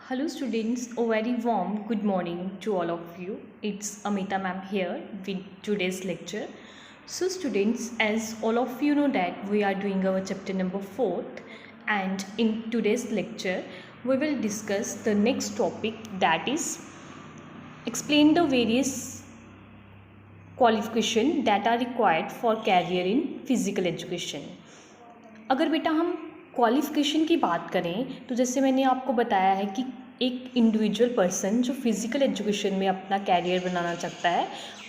Hello students, a very warm good morning to all of you. It's Amita ma'am here with today's lecture. So students, as all of you know that we are doing our chapter number 4 and in today's lecture we will discuss the next topic, that is explain the various qualification that are required for career in physical education. अगर बेटा हम qualification की बात करें तो जैसे मैंने आपको बताया है कि एक इंडिविजुअल पर्सन जो फिज़िकल एजुकेशन में अपना कैरियर बनाना चाहता है,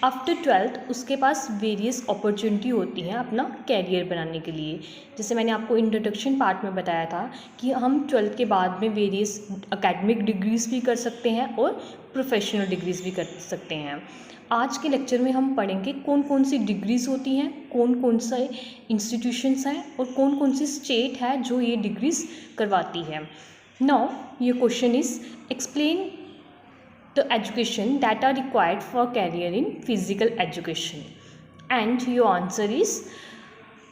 आफ्टर 12th उसके पास वेरियस अपॉर्चुनिटी होती हैं अपना कैरियर बनाने के लिए। जैसे मैंने आपको इंट्रोडक्शन पार्ट में बताया था कि हम 12th के बाद में वेरियस एकेडमिक डिग्रीज़ भी कर सकते हैं और प्रोफेशनल डिग्रीज़ भी कर सकते हैं। आज के लेक्चर में हम पढ़ेंगे कौन कौन सी डिग्रीज़ होती हैं, कौन कौन से इंस्टीट्यूशंस हैं और कौन कौन सी स्टेट है जो ये डिग्रीज़ करवाती है। Now your question is explain the education that are required for career in physical education and your answer is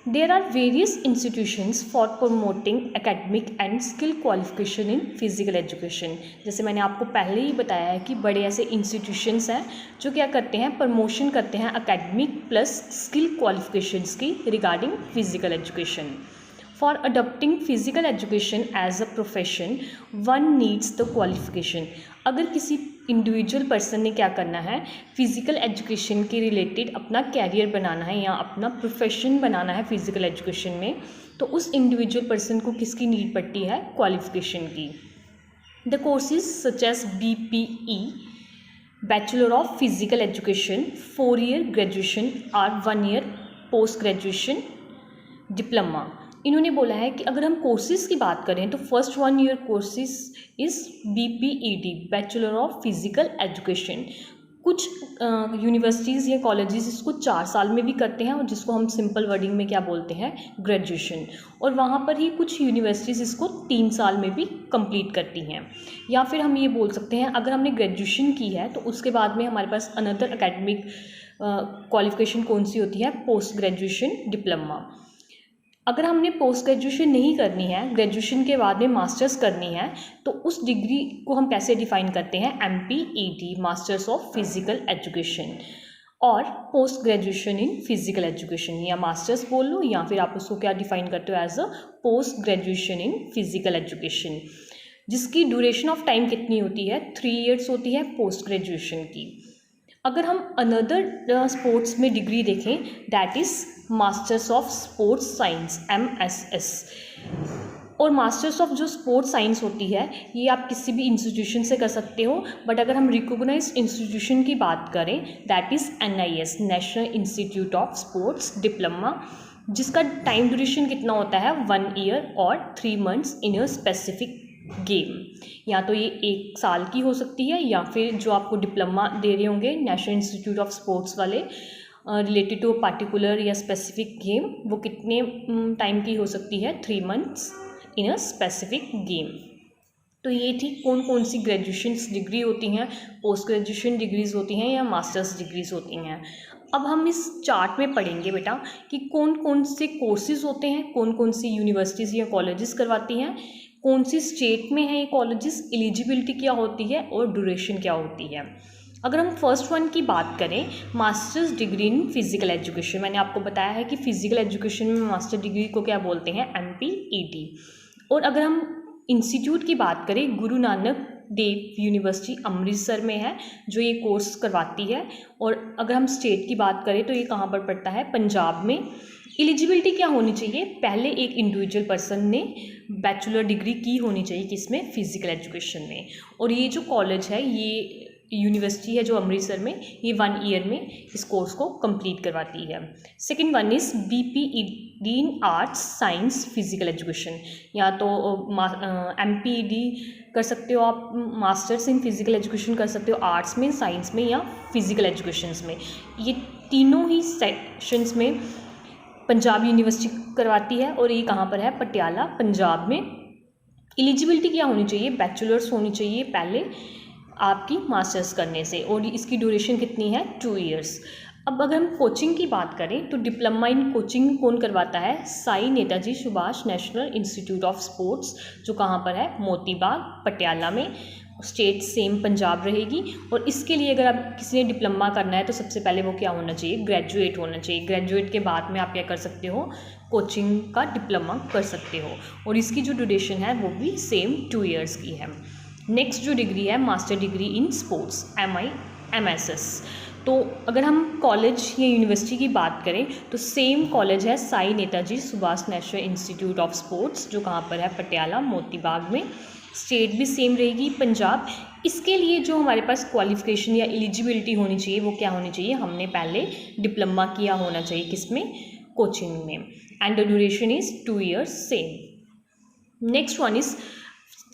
there are various institutions for promoting academic and skill qualification in physical education। जैसे मैंने आपको पहले ही बताया है कि बड़े ऐसे institutions हैं जो क्या करते हैं, प्रमोशन करते हैं academic plus skill qualifications की regarding physical education। For adopting physical education as a profession, one needs the qualification। अगर किसी इंडिविजुअल पर्सन ने क्या करना है, फिज़िकल एजुकेशन के रिलेटेड अपना कैरियर बनाना है या अपना प्रोफेशन बनाना है फिज़िकल एजुकेशन में, तो उस इंडिविजुअल पर्सन को किसकी नीड पड़ती है, क्वालिफिकेशन की। The courses such as BPE bachelor of physical education, 4 year graduation और 1 ईयर पोस्ट ग्रेजुएशन डिप्लोमा। इन्होंने बोला है कि अगर हम कोर्सेज़ की बात करें तो first 1 year courses is BPED bachelor of physical education. कुछ यूनिवर्सिटीज़ या कॉलेजेस इसको 4 साल में भी करते हैं और जिसको हम सिंपल वर्डिंग में क्या बोलते हैं, ग्रेजुएशन। और वहाँ पर ही कुछ यूनिवर्सिटीज़ इसको 3 साल में भी कंप्लीट करती हैं। या फिर हम ये बोल सकते हैं अगर हमने ग्रेजुएशन की है तो उसके बाद में हमारे पास अनदर एकेडमिक क्वालिफिकेशन कौन सी होती है, पोस्ट ग्रेजुएशन डिप्लोमा। अगर हमने पोस्ट ग्रेजुएशन नहीं करनी है, ग्रेजुएशन के बाद में मास्टर्स करनी है, तो उस डिग्री को हम कैसे डिफ़ाइन करते हैं, MPED masters of physical education और post graduation in physical education, या मास्टर्स बोल लो या फिर आप उसको क्या डिफ़ाइन करते हो, as a post graduation in physical education, जिसकी ड्यूरेशन ऑफ टाइम कितनी होती है, 3 ईयर्स होती है पोस्ट ग्रेजुएशन की। अगर हम अनदर स्पोर्ट्स में डिग्री देखें, that is masters of sports science MSS। और मास्टर्स ऑफ जो स्पोर्ट्स साइंस होती है ये आप किसी भी इंस्टीट्यूशन से कर सकते हो, बट अगर हम रिकॉग्नाइज्ड इंस्टीट्यूशन की बात करें that is NIS national institute of sports diploma, जिसका टाइम ड्यूरेशन कितना होता है, 1 ईयर और 3 months in a specific game. या तो ये 1 साल की हो सकती है या फिर जो आपको डिप्लोमा दे रहे होंगे नेशनल इंस्टीट्यूट ऑफ स्पोर्ट्स वाले रिलेटेड टू पार्टिकुलर या स्पेसिफिक गेम, वो कितने टाइम की हो सकती है, 3 months in a specific game. तो ये थी कौन कौन सी ग्रेजुएशन डिग्री होती हैं, पोस्ट ग्रेजुएशन डिग्रीज़ होती हैं या मास्टर्स डिग्रीज़ होती हैं। अब हम इस चार्ट में पढ़ेंगे बेटा कि कौन कौन से कोर्सेज़ होते हैं, कौन कौन सी यूनिवर्सिटीज़ या कॉलेजेस करवाती हैं, कौन सी स्टेट में है ये कॉलेजेस, एलिजिबिलिटी क्या होती है और ड्यूरेशन क्या होती है। अगर हम फर्स्ट वन की बात करें, masters degree in physical education, मैंने आपको बताया है कि फ़िज़िकल एजुकेशन में मास्टर डिग्री को क्या बोलते हैं, MPED। और अगर हम इंस्टीट्यूट की बात करें, गुरु नानक देव यूनिवर्सिटी अमृतसर में है जो ये कोर्स करवाती है। और अगर हम स्टेट की बात करें तो ये कहाँ पर पड़ता है, पंजाब में। एलिजिबिलिटी क्या होनी चाहिए, पहले एक इंडिविजुअल पर्सन ने बैचलर डिग्री की होनी चाहिए किसमें, फिज़िकल एजुकेशन में। और ये जो कॉलेज है, ये यूनिवर्सिटी है जो अमृतसर में, ये 1 ईयर में इस कोर्स को कंप्लीट करवाती है। Second one is BPED in arts science physical education, या तो MPED कर सकते हो आप, मास्टर्स इन फिज़िकल एजुकेशन कर सकते हो आर्ट्स में, साइंस में या फिज़िकल एजुकेशंस में। ये तीनों ही सेक्शंस में पंजाब यूनिवर्सिटी करवाती है और ये कहाँ पर है, पटियाला पंजाब में। एलिजिबिलिटी क्या होनी चाहिए, बैचलर्स होनी चाहिए पहले आपकी मास्टर्स करने से, और इसकी ड्यूरेशन कितनी है, 2 ईयर्स। अब अगर हम कोचिंग की बात करें तो डिप्लोमा इन कोचिंग कौन करवाता है? Sai Netaji Subhash national institute of sports, जो कहाँ पर है? मोती बाग पटियाला में। स्टेट सेम पंजाब रहेगी। और इसके लिए अगर आप किसी ने डिप्लोमा करना है तो सबसे पहले वो क्या होना चाहिए? ग्रेजुएट होना चाहिए। ग्रेजुएट के बाद में आप क्या कर सकते हो? कोचिंग का डिप्लोमा कर सकते हो। और इसकी जो ड्यूरेशन है वो भी सेम 2 ईयर्स की है। नेक्स्ट जो डिग्री है master degree in sports, MSS। तो अगर हम कॉलेज या यूनिवर्सिटी की बात करें तो सेम कॉलेज है Sai Netaji Subhash national institute of sports, जो कहाँ पर है? पटियाला मोती बाग में। स्टेट भी सेम रहेगी पंजाब। इसके लिए जो हमारे पास क्वालिफिकेशन या एलिजिबिलिटी होनी चाहिए वो क्या होनी चाहिए? हमने पहले डिप्लोमा किया होना चाहिए, किसमें? कोचिंग में। And the duration is 2 years same. Next one is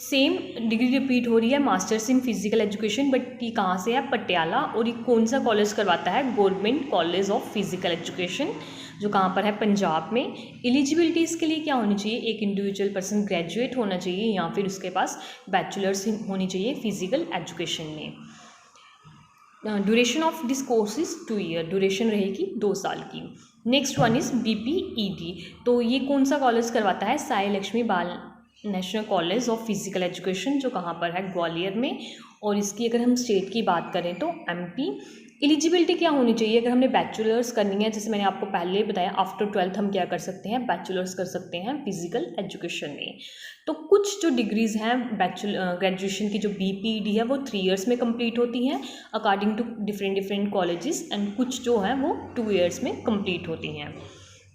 same degree repeat हो रही है, masters in physical education, but ये कहाँ से है? पटियाला। और ये कौन सा कॉलेज करवाता है? Government college of physical education, जो कहाँ पर है? पंजाब में। एलिजिबिलिटी इसके लिए क्या होनी चाहिए? एक इंडिविजुअल पर्सन ग्रेजुएट होना चाहिए या फिर उसके पास बैचलर्स होनी चाहिए फिजिकल एजुकेशन में। Duration of this course is 2 year, duration रहेगी 2 साल की। Next one is BPED। तो ये कौन सा कॉलेज करवाता है? साई लक्ष्मी बाल national college of physical education, जो कहाँ पर है? ग्वालियर में। और इसकी अगर हम स्टेट की बात करें तो MP। एलिजिबिलिटी क्या होनी चाहिए? अगर हमने बैचलर्स करनी है, जैसे मैंने आपको पहले बताया, आफ्टर 12th हम क्या कर सकते हैं? बैचलर्स कर सकते हैं फिजिकल एजुकेशन में। तो कुछ जो डिग्रीज़ हैं ग्रेजुएशन की जो BPED है वो 3 ईयर्स में कंप्लीट होती हैं according to different colleges, and कुछ जो हैं वो 2 ईयर्स में कंप्लीट होती हैं।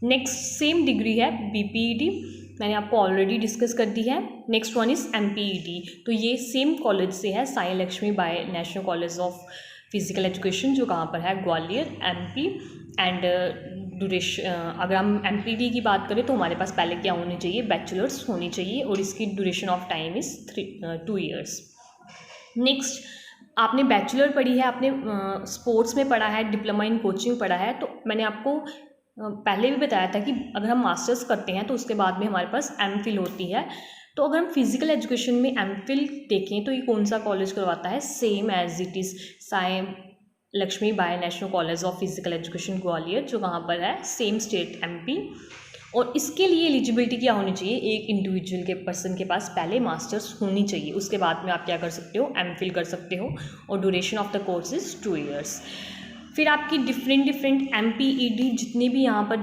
नेक्स्ट सेम डिग्री है BPED, मैंने आपको ऑलरेडी डिस्कस कर दी है। Next one is MPED। तो ये सेम कॉलेज से है, Sai Lakshmi Bai national college of physical education, जो कहाँ पर है? ग्वालियर MP। एंड ड्यूरेशन, अगर हम MPED की बात करें तो हमारे पास पहले क्या होनी चाहिए? बैचलर्स होनी चाहिए। और इसकी duration of time is 2 years. Next, आपने बैचलर पढ़ी है, आपने स्पोर्ट्स में पढ़ा है, डिप्लोमा इन कोचिंग पढ़ा है, तो मैंने आपको पहले भी बताया था कि अगर हम मास्टर्स करते हैं तो उसके बाद में हमारे पास MPhil होती है। तो अगर हम फिजिकल एजुकेशन में MPhil देखें तो ये कौन सा कॉलेज करवाता है? सेम एज इट इज़ साई Lakshmi Bai national college of physical education Gwalior, जो कहाँ पर है? Same state MP। और इसके लिए एलिजिबिलिटी क्या होनी चाहिए? एक इंडिविजुअल के पर्सन के पास पहले मास्टर्स होनी चाहिए, उसके बाद में आप क्या कर सकते हो? MPhil कर सकते हो। और duration of the course is 2 years. फिर आपकी डिफरेंट MPED जितनी भी यहाँ पर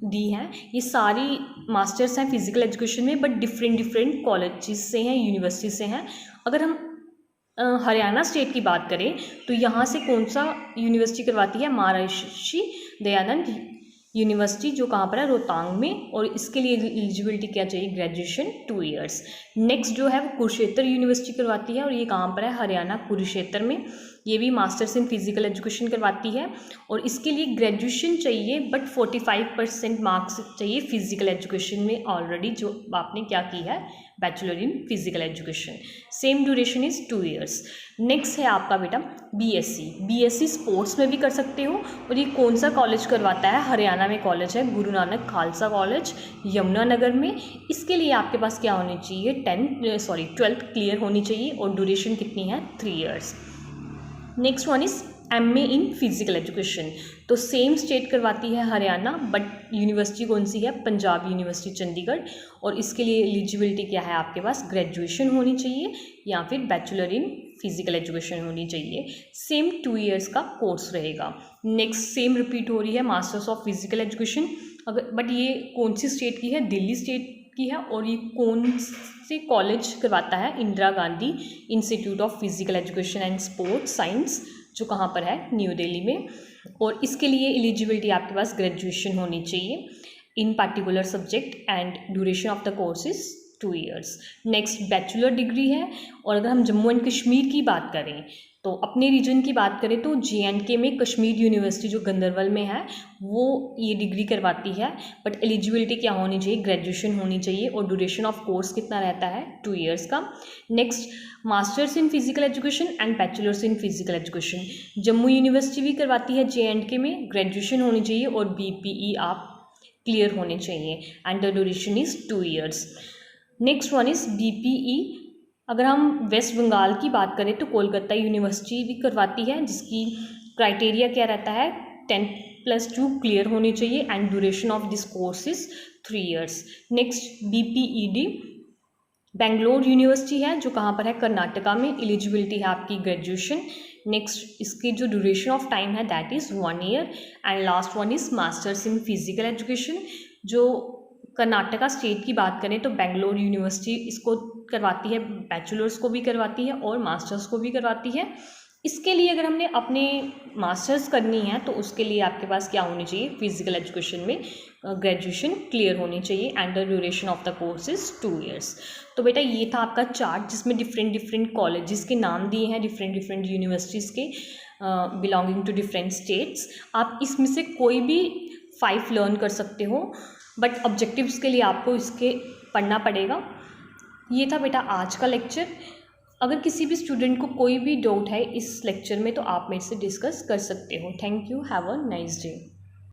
दी हैं, ये सारी मास्टर्स हैं फिजिकल एजुकेशन में, बट डिफरेंट कॉलेजेस से हैं, यूनिवर्सिटी से हैं। अगर हम हरियाणा स्टेट की बात करें तो यहाँ से कौन सा यूनिवर्सिटी करवाती है? महर्षि दयानंद यूनिवर्सिटी, जो कहाँ पर है? रोहतांग में। और इसके लिए एलिजिबिलिटी क्या चाहिए? Graduation 2 years. नेक्स्ट जो है वो कुरुक्षेत्र यूनिवर्सिटी करवाती है, और ये कहाँ पर है? हरियाणा कुरुक्षेत्र में। ये भी मास्टर्स इन फिजिकल एजुकेशन करवाती है। और इसके लिए ग्रेजुएशन चाहिए, बट 45% मार्क्स चाहिए फिजिकल एजुकेशन में ऑलरेडी जो आपने क्या की है? Bachelor in physical education. Same duration is 2 years. Next है आपका बेटा BSc स्पोर्ट्स में भी कर सकते हो। और ये कौन सा कॉलेज करवाता है? हरियाणा में कॉलेज है गुरु नानक खालसा कॉलेज, यमुनानगर में। इसके लिए आपके पास क्या होनी चाहिए? 12th क्लियर होनी चाहिए। और ड्यूरेशन कितनी है? 3 years. Next one is MA in physical education. तो सेम स्टेट करवाती है हरियाणा, बट यूनिवर्सिटी कौन सी है? पंजाब यूनिवर्सिटी चंडीगढ़। और इसके लिए एलिजिबिलिटी क्या है आपके पास? ग्रेजुएशन होनी चाहिए या फिर बैचलर इन फिजिकल एजुकेशन होनी चाहिए। सेम 2 ईयर्स का कोर्स रहेगा। नेक्स्ट सेम रिपीट हो रही है, masters of physical education, but ये कौन सी स्टेट की है? दिल्ली स्टेट की है। और ये कौन से कॉलेज करवाता है? Indira Gandhi institute of physical education and sports science, जो कहाँ पर है? न्यू दिल्ली में। और इसके लिए एलिजिबिलिटी आपके पास ग्रेजुएशन होनी चाहिए इन particular subject, and duration of the course is 2 years. Next bachelor degree है। और अगर हम जम्मू एंड कश्मीर की बात करें तो अपने रीजन की बात करें तो JNK में कश्मीर यूनिवर्सिटी जो गंदरबल में है वो ये डिग्री करवाती है, बट एलिजिबिलिटी क्या होनी चाहिए? ग्रेजुएशन होनी चाहिए। और ड्यूरेशन ऑफ कोर्स कितना रहता है? 2 ईयर्स का। Next masters in physical education and bachelors in physical education Jammu university भी करवाती है JNK में। ग्रेजुएशन होनी चाहिए और BPE आप क्लियर होने चाहिए, and the duration is 2 years. Next one is BPE। अगर हम वेस्ट बंगाल की बात करें तो कोलकाता यूनिवर्सिटी भी करवाती है, जिसकी क्राइटेरिया क्या रहता है? 10+2 क्लियर होनी चाहिए and duration of this course is 3 years। Next BPED Bangalore university है जो कहाँ पर है, कर्नाटका में। एलिजिबिलिटी है आपकी ग्रेजुएशन। नेक्स्ट इसकी जो ड्यूरेशन ऑफ टाइम है that is 1 year and last one is masters in physical education. जो कर्नाटका स्टेट की बात करें तो बेंगलोर यूनिवर्सिटी इसको करवाती है, बैचलर्स को भी करवाती है और मास्टर्स को भी करवाती है। इसके लिए अगर हमने अपने मास्टर्स करनी है तो उसके लिए आपके पास क्या होनी चाहिए, फिजिकल एजुकेशन में ग्रेजुएशन क्लियर होनी चाहिए and the duration of the course is 2 years। तो बेटा ये था आपका चार्ट जिसमें डिफरेंट कॉलेजेस के नाम दिए हैं, डिफरेंट यूनिवर्सिटीज़ के बिलोंगिंग टू डिफरेंट स्टेट्स। आप इसमें से कोई भी 5 लर्न कर सकते हो, बट ऑब्जेक्टिव्स के लिए आपको इसके पढ़ना पड़ेगा। ये था बेटा आज का लेक्चर। अगर किसी भी स्टूडेंट को कोई भी डाउट है इस लेक्चर में तो आप मेरे से डिस्कस कर सकते हो। Thank you, have a nice day.